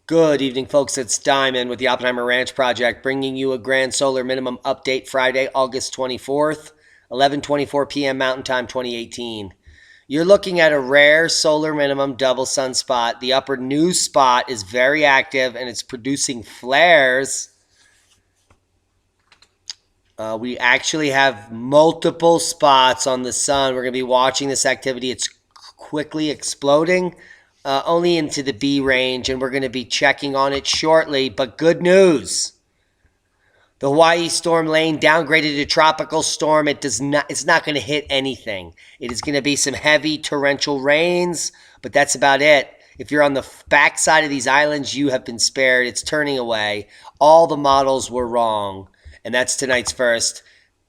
Good evening, folks. It's Diamond with the Oppenheimer Ranch Project, bringing you a grand solar minimum update Friday, August 24th, 11:24 p.m. Mountain Time 2018. You're looking at a rare solar minimum double sunspot. The upper new spot is very active and it's producing flares. We actually have multiple spots on the sun. We're going to be watching this activity. It's quickly exploding. Only into the B range, and we're going to be checking on it shortly. But good news. The Hawaii storm lane downgraded to tropical storm. It's not going to hit anything. It is going to be some heavy torrential rains, but that's about it. If you're on the backside of these islands, you have been spared. It's turning away. All the models were wrong, and that's tonight's first.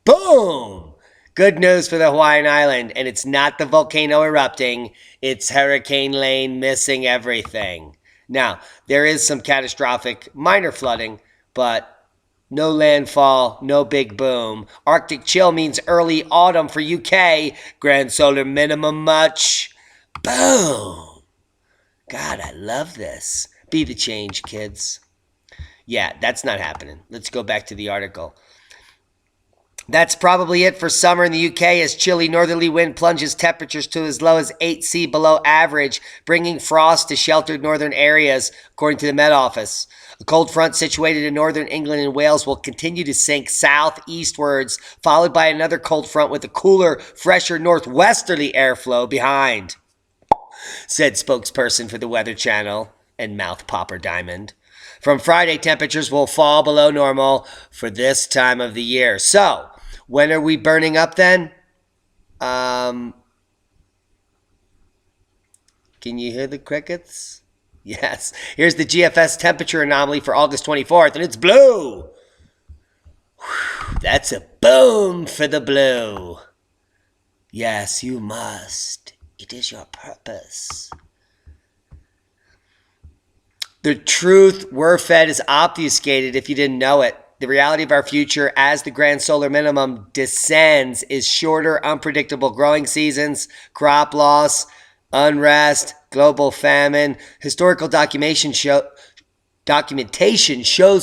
Boom! Good news for the Hawaiian island, and it's not the volcano erupting. It's Hurricane Lane missing everything. Now, there is some catastrophic minor flooding, but no landfall, no big boom. Arctic chill means early autumn for UK. Grand solar minimum much. Boom. God, I love this. Be the change, kids. Yeah, that's not happening. Let's go back to the article. That's probably it for summer in the UK as chilly northerly wind plunges temperatures to as low as 8°C below average, bringing frost to sheltered northern areas, according to the Met Office. A cold front situated in northern England and Wales will continue to sink southeastwards, followed by another cold front with a cooler, fresher northwesterly airflow behind, said spokesperson for the Weather Channel and mouth popper Diamond. From Friday, temperatures will fall below normal for this time of the year. So, when are we burning up then? Can you hear the crickets? Yes. Here's the GFS temperature anomaly for August 24th, and it's blue. Whew, that's a boom for the blue. Yes, you must. It is your purpose. The truth we're fed is obfuscated if you didn't know it. The reality of our future as the grand solar minimum descends is shorter, unpredictable growing seasons, crop loss, unrest, global famine. Historical documentation shows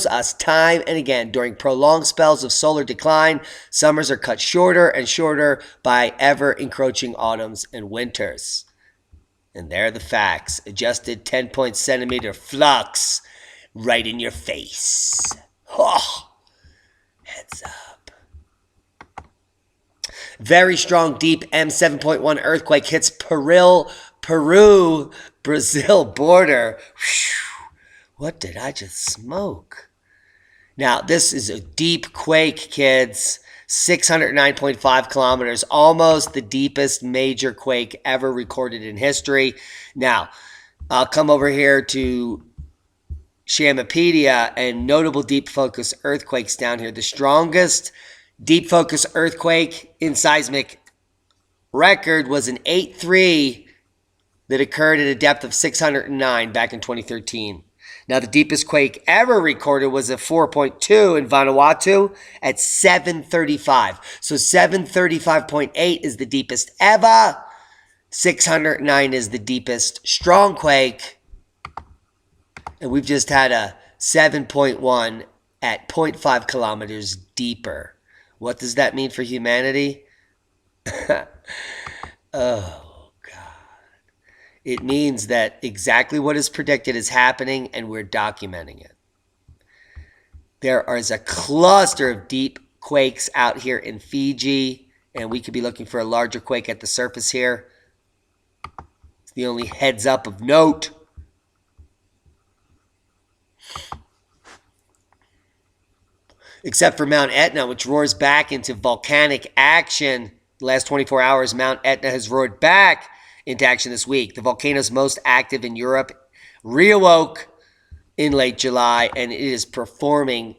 us time and again during prolonged spells of solar decline, summers are cut shorter and shorter by ever-encroaching autumns and winters. And there are the facts. Adjusted 10-centimeter flux right in your face. Oh, heads up. Very strong, deep M7.1 earthquake hits Peru, Brazil border. Whew, what did I just smoke? Now, this is a deep quake, kids. 609.5 kilometers, almost the deepest major quake ever recorded in history. Now, I'll come over here to Shamapedia and notable deep focus earthquakes down here. The strongest deep focus earthquake in seismic record was an 8.3 that occurred at a depth of 609 back in 2013. Now, the deepest quake ever recorded was a 4.2 in Vanuatu at 735. So 735.8 is the deepest ever. 609 is the deepest strong quake. And we've just had a 7.1 at 0.5 kilometers deeper. What does that mean for humanity? Oh. It means that exactly what is predicted is happening and we're documenting it. There is a cluster of deep quakes out here in Fiji, and we could be looking for a larger quake at the surface here. It's the only heads up of note. Except for Mount Etna, which roars back into volcanic action. The last 24 hours, Mount Etna has roared back into action this week. The volcano's most active in Europe reawoke in late July, and it is performing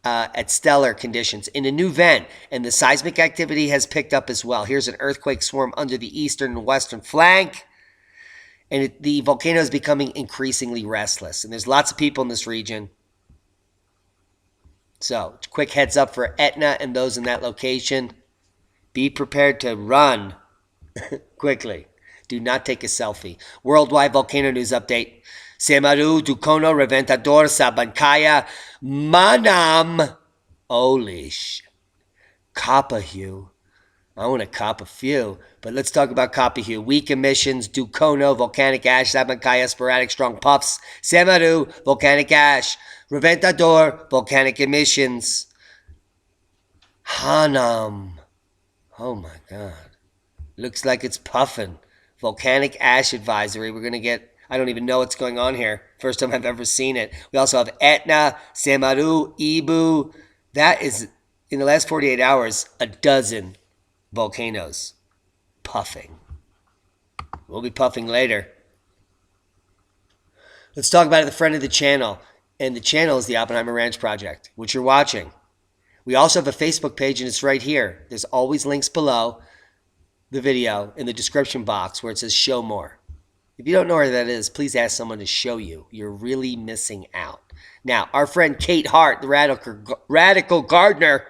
at stellar conditions in a new vent, and the seismic activity has picked up as well. Here's an earthquake swarm under the eastern and western flank, and the volcano is becoming increasingly restless, and there's lots of people in this region. So, quick heads up for Etna and those in that location. Be prepared to run quickly. Do not take a selfie. Worldwide volcano news update. Semaru, Dukono, Reventador, Sabancaya, Manam, Olish, Kapahue. I want to cop a few, but let's talk about Kapahue. Weak emissions, Dukono, volcanic ash, Sabancaya, sporadic strong puffs, Semaru, volcanic ash, Reventador, volcanic emissions, Hanam. Oh my God. Looks like it's puffing. Volcanic ash advisory. We're going to get, I don't even know what's going on here. First time I've ever seen it. We also have Etna, Semaru, Ibu. That is, in the last 48 hours, a dozen volcanoes puffing. We'll be puffing later. Let's talk about the friend of the channel. And the channel is the Oppenheimer Ranch Project, which you're watching. We also have a Facebook page, and it's right here. There's always links below the video in the description box where it says show more. If you don't know where that is, please ask someone to show you. You're really missing out. Now, our friend Kate Hart, the radical gardener,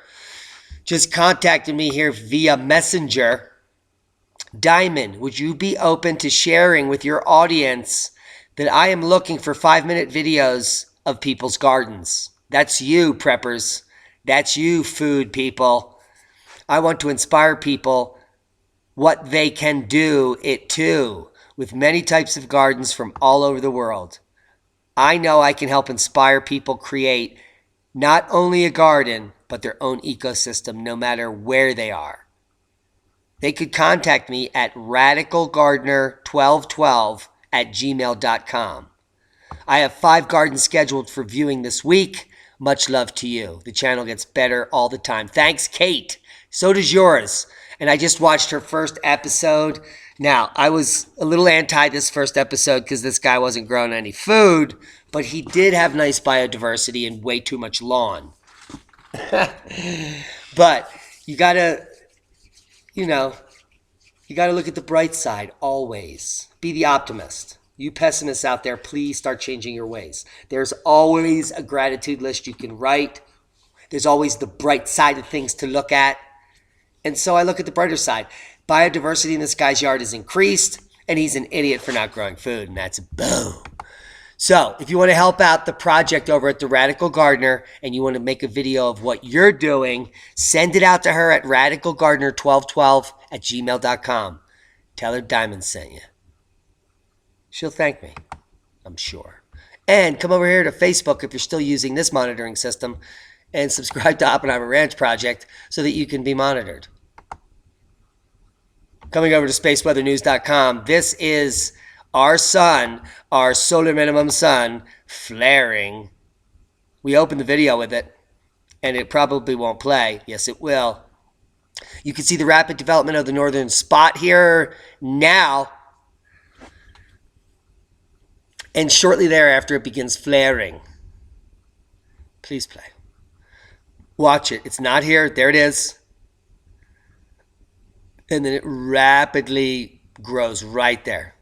just contacted me here via Messenger. Diamond, would you be open to sharing with your audience that I am looking for 5-minute videos of people's gardens? That's you, preppers. That's you, food people. I want to inspire people what they can do it too, with many types of gardens from all over the world. I know I can help inspire people create not only a garden, but their own ecosystem, no matter where they are. They could contact me at radicalgardener1212@gmail.com. I have 5 gardens scheduled for viewing this week. Much love to you. The channel gets better all the time. Thanks, Kate. So does yours. And I just watched her first episode. Now, I was a little anti this first episode because this guy wasn't growing any food, but he did have nice biodiversity and way too much lawn. But you gotta, you gotta look at the bright side always. Be the optimist. You pessimists out there, please start changing your ways. There's always a gratitude list you can write. There's always the bright side of things to look at. And so I look at the brighter side. Biodiversity in this guy's yard is increased, and he's an idiot for not growing food, and that's boom. So if you want to help out the project over at The Radical Gardener and you want to make a video of what you're doing, send it out to her at radicalgardener1212@gmail.com. Tell her Diamond sent you. She'll thank me, I'm sure. And come over here to Facebook if you're still using this monitoring system and subscribe to Oppenheimer Ranch Project so that you can be monitored. Coming over to spaceweathernews.com, this is our sun, our solar minimum sun, flaring. We opened the video with it, and it probably won't play. Yes, it will. You can see the rapid development of the northern spot here now. And shortly thereafter, it begins flaring. Please play. Watch it. It's not here. There it is. And then it rapidly grows right there.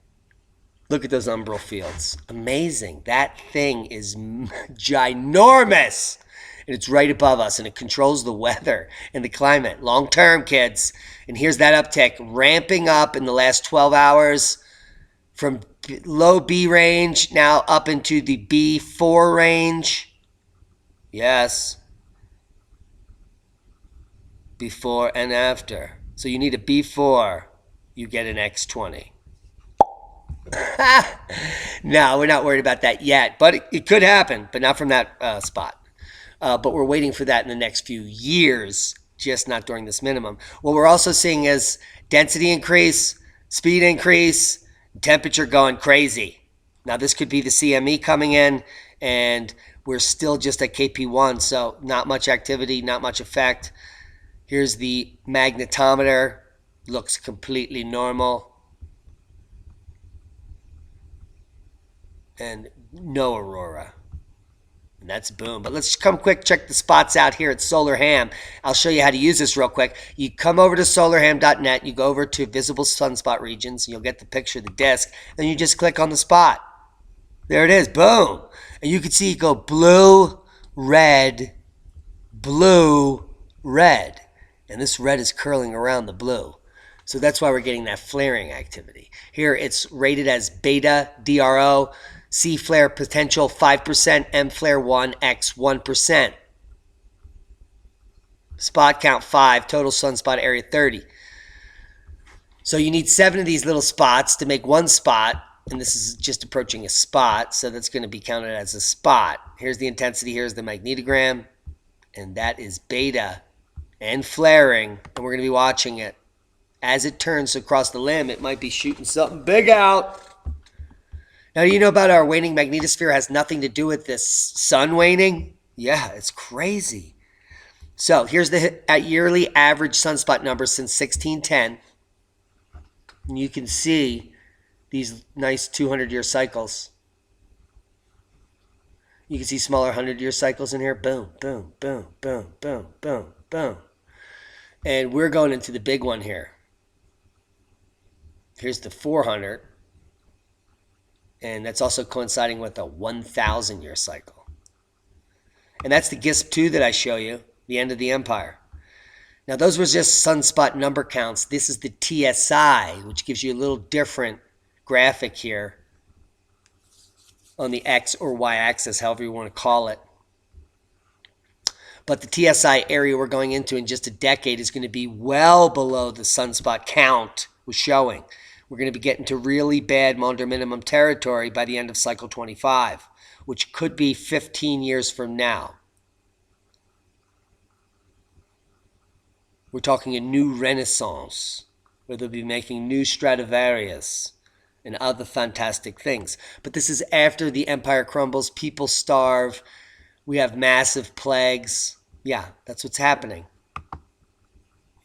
Look at those umbral fields. Amazing. That thing is ginormous. And it's right above us, and it controls the weather and the climate. Long term, kids. And here's that uptick, ramping up in the last 12 hours from low B range, now up into the B4 range. Yes. Before and after. So you need a B4, you get an X20. No, we're not worried about that yet, but it could happen, but not from that spot. But we're waiting for that in the next few years, just not during this minimum. What we're also seeing is density increase, speed increase, temperature going crazy. Now this could be the CME coming in, and we're still just at KP1, so not much activity, not much effect. Here's the magnetometer. Looks completely normal. And no aurora. And that's boom. But let's come quick check the spots out here at SolarHam. I'll show you how to use this real quick. You come over to solarham.net. You go over to visible sunspot regions. And you'll get the picture of the disk. And you just click on the spot. There it is. Boom. And you can see it go blue, red, blue, red. And this red is curling around the blue. So that's why we're getting that flaring activity. Here it's rated as beta DRO, C flare potential 5%, M flare 1x 1%. Spot count 5, total sunspot area 30. So you need 7 of these little spots to make one spot, and this is just approaching a spot, so that's going to be counted as a spot. Here's the intensity, here's the magnetogram, and that is beta and flaring, and we're going to be watching it. As it turns across the limb, it might be shooting something big out. Now, you know about our waning magnetosphere has nothing to do with this sun waning? Yeah, it's crazy. So here's the yearly average sunspot numbers since 1610. And you can see these nice 200-year cycles. You can see smaller 100-year cycles in here. Boom, boom, boom, boom, boom, boom, boom. And we're going into the big one here. Here's the 400. And that's also coinciding with a 1,000-year cycle. And that's the GSM-2 that I show you, the end of the empire. Now, those were just sunspot number counts. This is the TSI, which gives you a little different graphic here on the X or Y axis, however you want to call it. But the TSI area we're going into in just a decade is going to be well below the sunspot count was showing. We're going to be getting to really bad Maunder minimum territory by the end of cycle 25, which could be 15 years from now. We're talking a new renaissance where they'll be making new Stradivarius and other fantastic things. But this is after the empire crumbles, people starve, we have massive plagues. Yeah, that's what's happening.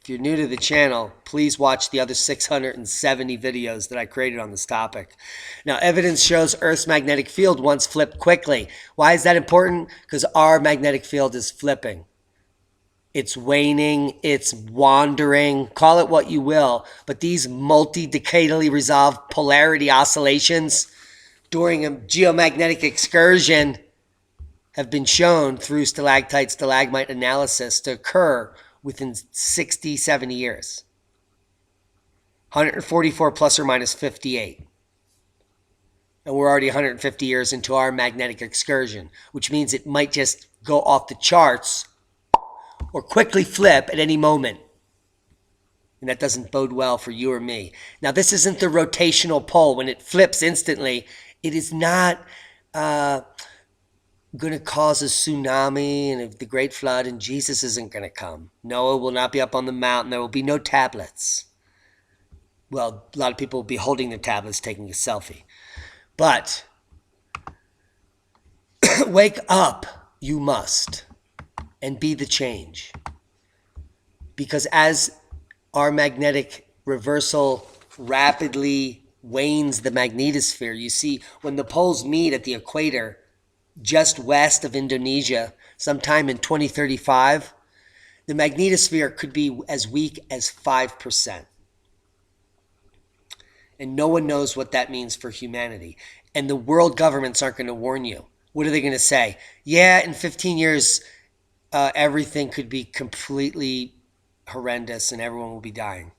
If you're new to the channel, please watch the other 670 videos that I created on this topic. Now, evidence shows Earth's magnetic field once flipped quickly. Why is that important? Because our magnetic field is flipping. It's waning, it's wandering, call it what you will, but these multi-decadally resolved polarity oscillations during a geomagnetic excursion have been shown through stalactite-stalagmite analysis to occur within 60, 70 years. 144 plus or minus 58. And we're already 150 years into our magnetic excursion, which means it might just go off the charts or quickly flip at any moment. And that doesn't bode well for you or me. Now, this isn't the rotational pole. When it flips instantly, it is not going to cause a tsunami and the great flood, and Jesus isn't going to come. Noah will not be up on the mountain. There will be no tablets. Well, a lot of people will be holding their tablets, taking a selfie. But wake up, you must, and be the change. Because as our magnetic reversal rapidly wanes the magnetosphere, you see when the poles meet at the equator just west of Indonesia sometime in 2035, the magnetosphere could be as weak as 5%. And no one knows what that means for humanity. And the world governments aren't going to warn you. What are they going to say? Yeah, in 15 years, everything could be completely horrendous and everyone will be dying.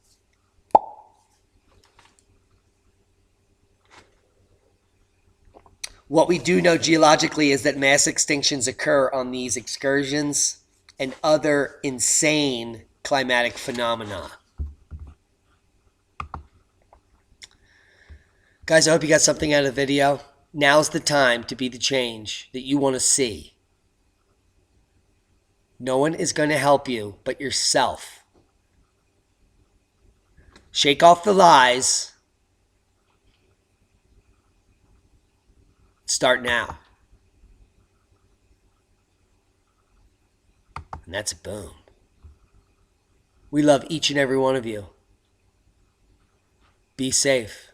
What we do know geologically is that mass extinctions occur on these excursions and other insane climatic phenomena. Guys, I hope you got something out of the video. Now's the time to be the change that you want to see. No one is going to help you but yourself. Shake off the lies. Start now. And that's a boom. We love each and every one of you. Be safe.